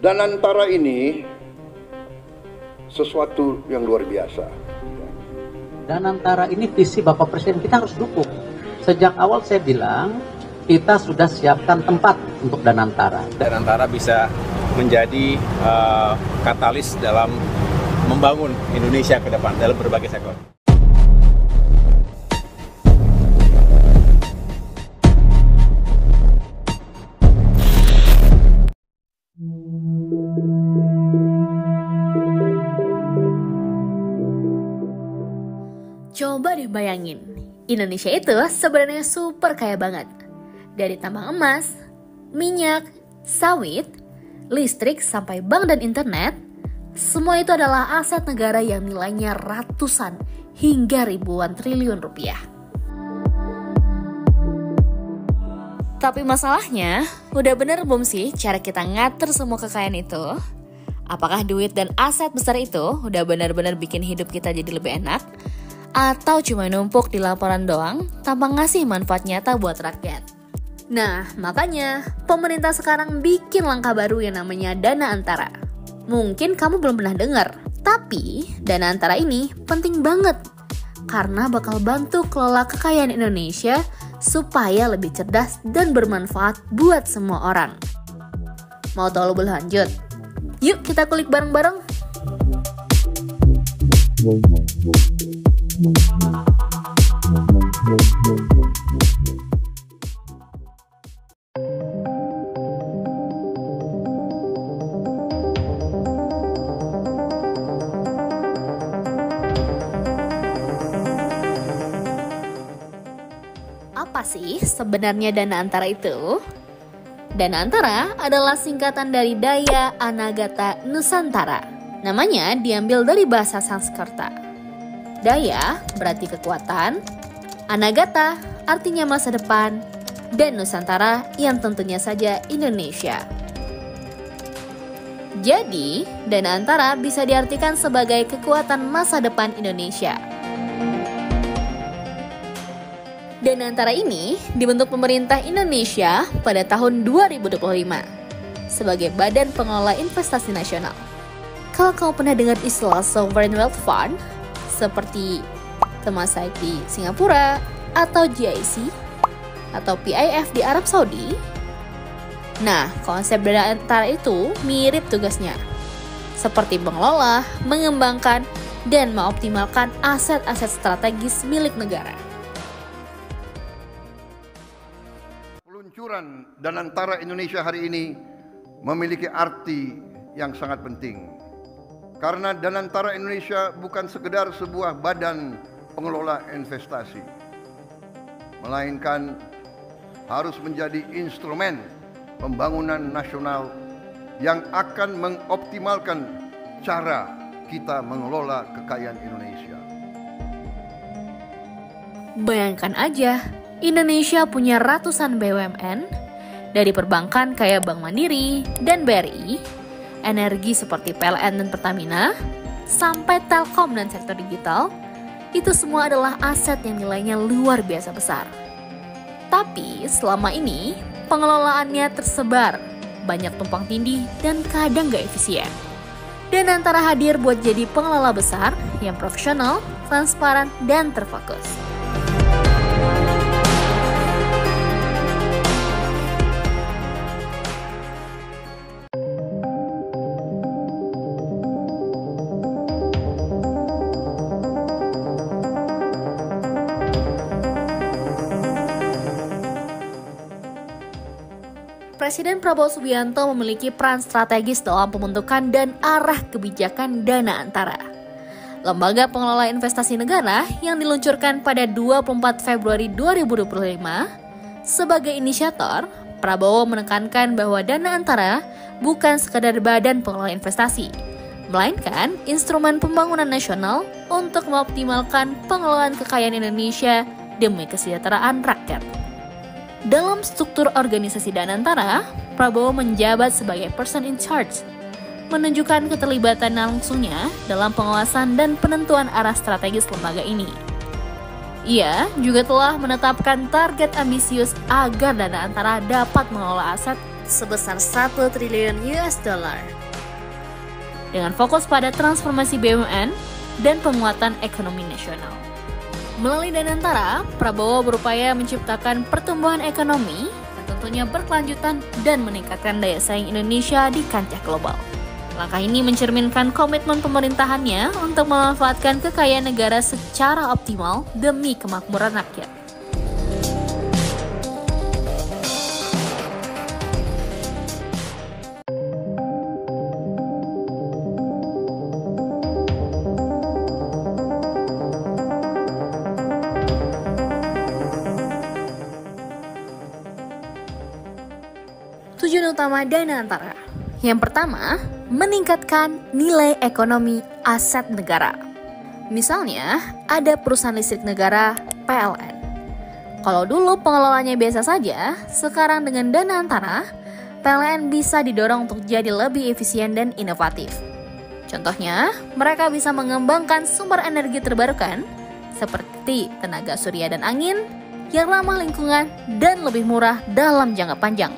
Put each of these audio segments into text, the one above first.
Danantara ini sesuatu yang luar biasa. Danantara ini visi Bapak Presiden, kita harus dukung. Sejak awal saya bilang, kita sudah siapkan tempat untuk Danantara. Danantara bisa menjadi katalis dalam membangun Indonesia ke depan dalam berbagai sektor. Coba deh bayangin, Indonesia itu sebenarnya super kaya banget. Dari tambang emas, minyak, sawit, listrik, sampai bank dan internet, semua itu adalah aset negara yang nilainya ratusan hingga ribuan triliun rupiah. Tapi masalahnya, udah bener belum sih cara kita ngatur semua kekayaan itu? Apakah duit dan aset besar itu udah benar-benar bikin hidup kita jadi lebih enak? Atau cuma numpuk di laporan doang tanpa ngasih manfaat nyata buat rakyat? Nah, makanya pemerintah sekarang bikin langkah baru yang namanya Dana Antara. Mungkin kamu belum pernah dengar, tapi Dana Antara ini penting banget karena bakal bantu kelola kekayaan Indonesia supaya lebih cerdas dan bermanfaat buat semua orang. Mau tahu lebih lanjut? Yuk kita kulik bareng-bareng. Apa sih sebenarnya Dana Antara itu? Dana Antara adalah singkatan dari Daya Anagata Nusantara. Namanya diambil dari bahasa Sanskerta. Daya berarti kekuatan, Anagata artinya masa depan, dan Nusantara yang tentunya saja Indonesia. Jadi, Dana Antara bisa diartikan sebagai kekuatan masa depan Indonesia. Dana Antara ini dibentuk pemerintah Indonesia pada tahun 2025 sebagai Badan Pengelola Investasi Nasional. Kalau kamu pernah dengar istilah Sovereign Wealth Fund, seperti Temasek di Singapura, atau GIC, atau PIF di Arab Saudi. Nah, konsep Dana Antara itu mirip tugasnya, seperti mengelola, mengembangkan, dan mengoptimalkan aset-aset strategis milik negara. Peluncuran Danantara Indonesia hari ini memiliki arti yang sangat penting. Karena Danantara Indonesia bukan sekedar sebuah badan pengelola investasi, melainkan harus menjadi instrumen pembangunan nasional yang akan mengoptimalkan cara kita mengelola kekayaan Indonesia. Bayangkan aja, Indonesia punya ratusan BUMN, dari perbankan kayak Bank Mandiri dan BRI, energi seperti PLN dan Pertamina, sampai Telkom dan sektor digital, itu semua adalah aset yang nilainya luar biasa besar. Tapi selama ini, pengelolaannya tersebar, banyak tumpang tindih dan kadang gak efisien. Dan Antara hadir buat jadi pengelola besar yang profesional, transparan, dan terfokus. Presiden Prabowo Subianto memiliki peran strategis dalam pembentukan dan arah kebijakan Dana Antara. Lembaga Pengelola Investasi Negara yang diluncurkan pada 24 Februari 2025 sebagai inisiator, Prabowo menekankan bahwa Dana Antara bukan sekadar badan pengelola investasi, melainkan instrumen pembangunan nasional untuk mengoptimalkan pengelolaan kekayaan Indonesia demi kesejahteraan rakyat. Dalam struktur organisasi Dana Antara, Prabowo menjabat sebagai person in charge, menunjukkan keterlibatan langsungnya dalam pengawasan dan penentuan arah strategis lembaga ini. Ia juga telah menetapkan target ambisius agar Dana Antara dapat mengelola aset sebesar 1 triliun US dollar. Dengan fokus pada transformasi BUMN dan penguatan ekonomi nasional. Melalui Danantara, Prabowo berupaya menciptakan pertumbuhan ekonomi yang tentunya berkelanjutan dan meningkatkan daya saing Indonesia di kancah global. Langkah ini mencerminkan komitmen pemerintahannya untuk memanfaatkan kekayaan negara secara optimal demi kemakmuran rakyat. Tujuan utama Danantara. Yang pertama, meningkatkan nilai ekonomi aset negara. Misalnya, ada perusahaan listrik negara PLN. Kalau dulu pengelolanya biasa saja, sekarang dengan Danantara, PLN bisa didorong untuk jadi lebih efisien dan inovatif. Contohnya, mereka bisa mengembangkan sumber energi terbarukan seperti tenaga surya dan angin yang ramah lingkungan dan lebih murah dalam jangka panjang.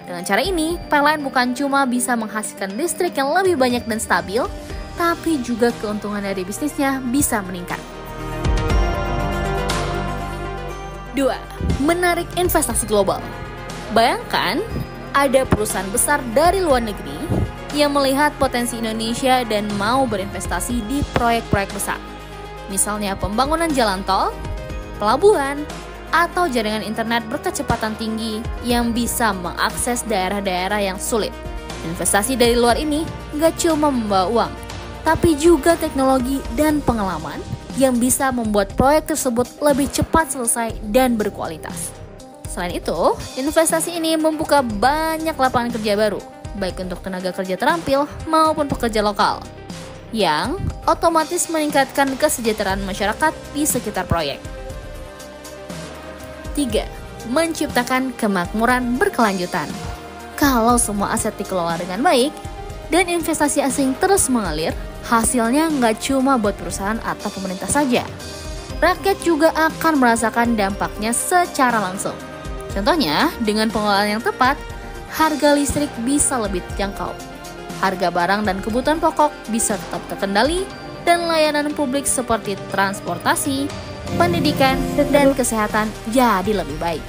Dengan cara ini, PLN bukan cuma bisa menghasilkan listrik yang lebih banyak dan stabil, tapi juga keuntungan dari bisnisnya bisa meningkat. 2. Menarik investasi global. Bayangkan, ada perusahaan besar dari luar negeri yang melihat potensi Indonesia dan mau berinvestasi di proyek-proyek besar. Misalnya pembangunan jalan tol, pelabuhan, atau jaringan internet berkecepatan tinggi yang bisa mengakses daerah-daerah yang sulit. Investasi dari luar ini nggak cuma membawa uang, tapi juga teknologi dan pengalaman yang bisa membuat proyek tersebut lebih cepat selesai dan berkualitas. Selain itu, investasi ini membuka banyak lapangan kerja baru, baik untuk tenaga kerja terampil maupun pekerja lokal, yang otomatis meningkatkan kesejahteraan masyarakat di sekitar proyek. 3. Menciptakan kemakmuran berkelanjutan. Kalau semua aset dikelola dengan baik dan investasi asing terus mengalir, hasilnya nggak cuma buat perusahaan atau pemerintah saja. Rakyat juga akan merasakan dampaknya secara langsung. Contohnya, dengan pengelolaan yang tepat, harga listrik bisa lebih terjangkau. Harga barang dan kebutuhan pokok bisa tetap terkendali, dan layanan publik seperti transportasi, pendidikan, dan kesehatan jadi lebih baik.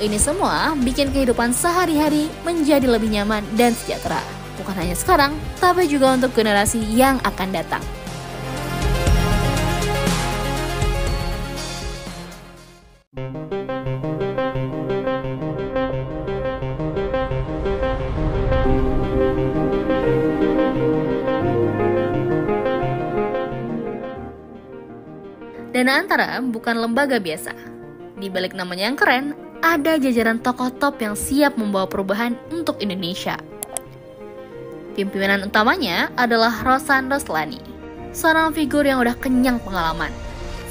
Ini semua bikin kehidupan sehari-hari menjadi lebih nyaman dan sejahtera. Bukan hanya sekarang, tapi juga untuk generasi yang akan datang. Danantara bukan lembaga biasa. Di balik namanya yang keren, ada jajaran tokoh top yang siap membawa perubahan untuk Indonesia. Pimpinan utamanya adalah Rosan Roslani, seorang figur yang udah kenyang pengalaman.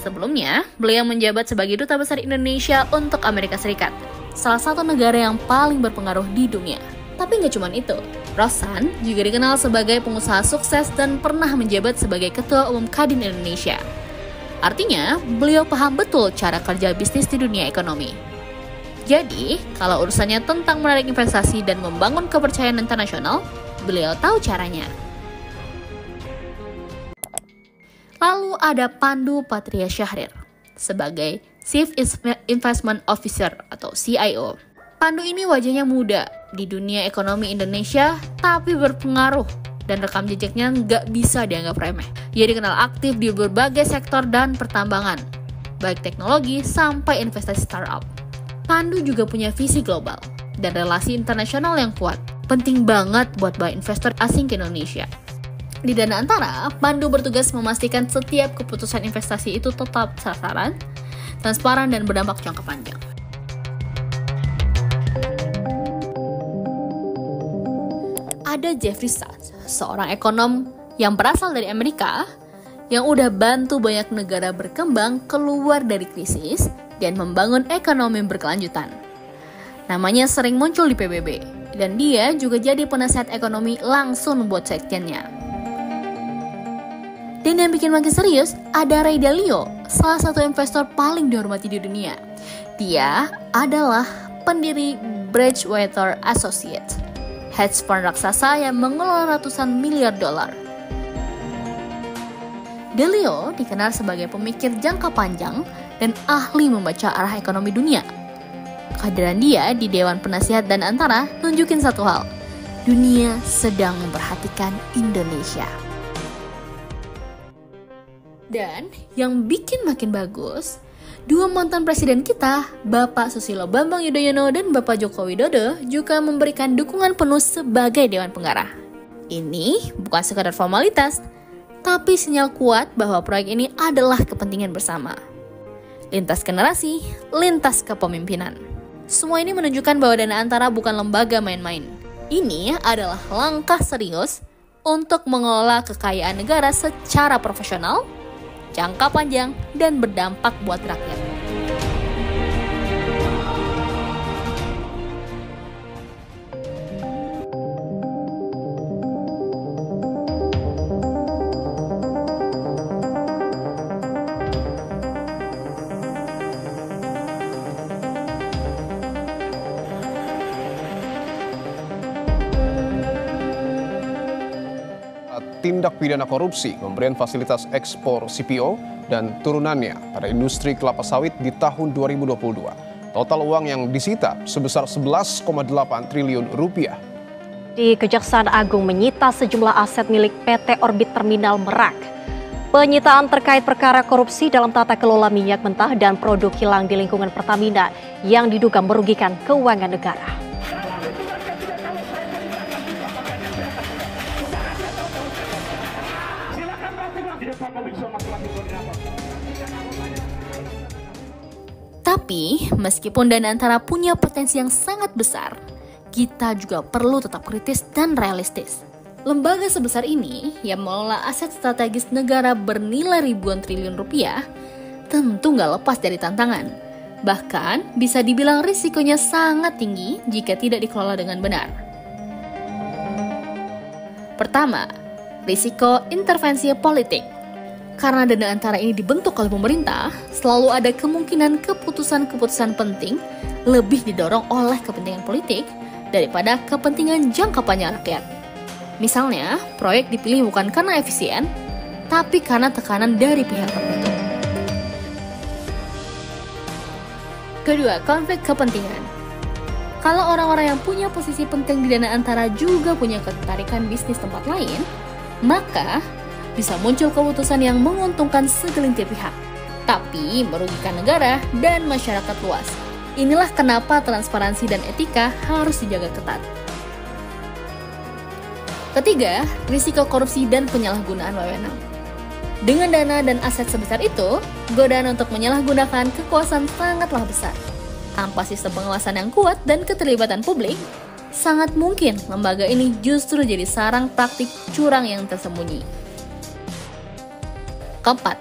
Sebelumnya, beliau menjabat sebagai Duta Besar Indonesia untuk Amerika Serikat, salah satu negara yang paling berpengaruh di dunia. Tapi nggak cuma itu, Rosan juga dikenal sebagai pengusaha sukses dan pernah menjabat sebagai Ketua Umum Kadin Indonesia. Artinya, beliau paham betul cara kerja bisnis di dunia ekonomi. Jadi, kalau urusannya tentang menarik investasi dan membangun kepercayaan internasional, beliau tahu caranya. Lalu ada Pandu Patria Syahrir sebagai Chief Investment Officer atau CIO. Pandu ini wajahnya muda di dunia ekonomi Indonesia, tapi berpengaruh dan rekam jejaknya nggak bisa dianggap remeh. Dia dikenal aktif di berbagai sektor dan pertambangan, baik teknologi sampai investasi startup. Pandu juga punya visi global dan relasi internasional yang kuat. Penting banget buat bawa investor asing ke Indonesia. Di Danantara, Pandu bertugas memastikan setiap keputusan investasi itu tetap sasaran, transparan, dan berdampak jangka panjang. Ada Jeffrey Sachs, seorang ekonom yang berasal dari Amerika, yang udah bantu banyak negara berkembang keluar dari krisis dan membangun ekonomi berkelanjutan. Namanya sering muncul di PBB, dan dia juga jadi penasihat ekonomi langsung buat sekjennya. Dan yang bikin makin serius, ada Ray Dalio, salah satu investor paling dihormati di dunia. Dia adalah pendiri Bridgewater Associates, hedge fund raksasa yang mengelola ratusan miliar dolar. Delio dikenal sebagai pemikir jangka panjang dan ahli membaca arah ekonomi dunia. Kehadiran dia di Dewan Penasihat Dana Antara nunjukin satu hal, dunia sedang memperhatikan Indonesia. Dan yang bikin makin bagus, dua mantan presiden kita, Bapak Susilo Bambang Yudhoyono dan Bapak Joko Widodo juga memberikan dukungan penuh sebagai Dewan Pengarah. Ini bukan sekadar formalitas, tapi sinyal kuat bahwa proyek ini adalah kepentingan bersama. Lintas generasi, lintas kepemimpinan. Semua ini menunjukkan bahwa Dana Antara bukan lembaga main-main. Ini adalah langkah serius untuk mengelola kekayaan negara secara profesional, jangka panjang, dan berdampak buat rakyat. Tindak pidana korupsi, pemberian fasilitas ekspor CPO, dan turunannya pada industri kelapa sawit di tahun 2022. Total uang yang disita sebesar 11,8 triliun rupiah. Di Kejaksaan Agung menyita sejumlah aset milik PT Orbit Terminal Merak. Penyitaan terkait perkara korupsi dalam tata kelola minyak mentah dan produk kilang di lingkungan Pertamina yang diduga merugikan keuangan negara. Tapi, meskipun Dana Antara punya potensi yang sangat besar, kita juga perlu tetap kritis dan realistis. Lembaga sebesar ini yang mengelola aset strategis negara bernilai ribuan triliun rupiah tentu nggak lepas dari tantangan. Bahkan, bisa dibilang risikonya sangat tinggi jika tidak dikelola dengan benar. Pertama, risiko intervensi politik. Karena Dana Antara ini dibentuk oleh pemerintah, selalu ada kemungkinan keputusan-keputusan penting lebih didorong oleh kepentingan politik daripada kepentingan jangka panjang rakyat. Misalnya, proyek dipilih bukan karena efisien, tapi karena tekanan dari pihak tertentu. Kedua, konflik kepentingan. Kalau orang-orang yang punya posisi penting di Dana Antara juga punya ketertarikan bisnis tempat lain, maka bisa muncul keputusan yang menguntungkan segelintir pihak, tapi merugikan negara dan masyarakat luas. Inilah kenapa transparansi dan etika harus dijaga ketat. Ketiga, risiko korupsi dan penyalahgunaan wewenang. Dengan dana dan aset sebesar itu, godaan untuk menyalahgunakan kekuasaan sangatlah besar. Tanpa sistem pengawasan yang kuat dan keterlibatan publik, sangat mungkin lembaga ini justru jadi sarang praktik curang yang tersembunyi. Keempat,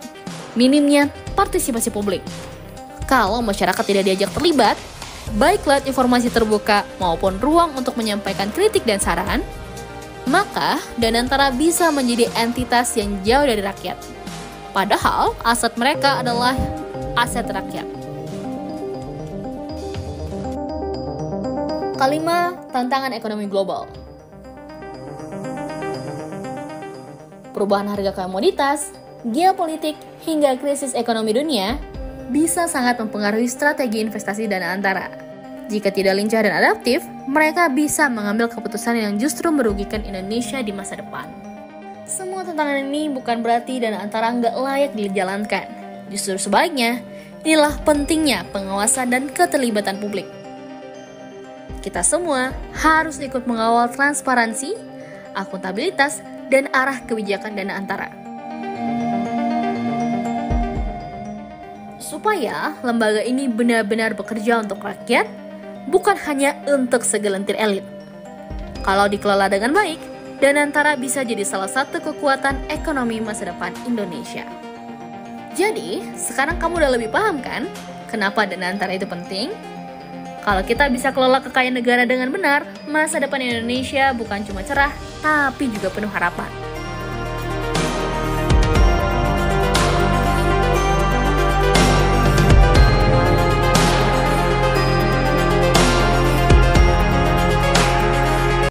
minimnya partisipasi publik. Kalau masyarakat tidak diajak terlibat, baik lewat informasi terbuka maupun ruang untuk menyampaikan kritik dan saran, maka Dana Antara bisa menjadi entitas yang jauh dari rakyat. Padahal aset mereka adalah aset rakyat. Kelima, tantangan ekonomi global. Perubahan harga komoditas, geopolitik, hingga krisis ekonomi dunia bisa sangat mempengaruhi strategi investasi Dana Antara. Jika tidak lincah dan adaptif, mereka bisa mengambil keputusan yang justru merugikan Indonesia di masa depan. Semua tantangan ini bukan berarti Dana Antara nggak layak dijalankan. Justru sebaliknya, inilah pentingnya pengawasan dan keterlibatan publik. Kita semua harus ikut mengawal transparansi, akuntabilitas, dan arah kebijakan Dana Antara. Supaya lembaga ini benar-benar bekerja untuk rakyat, bukan hanya untuk segelintir elit. Kalau dikelola dengan baik, Dana Antara bisa jadi salah satu kekuatan ekonomi masa depan Indonesia. Jadi, sekarang kamu udah lebih paham kan, kenapa Dana Antara itu penting? Kalau kita bisa kelola kekayaan negara dengan benar, masa depan Indonesia bukan cuma cerah, tapi juga penuh harapan.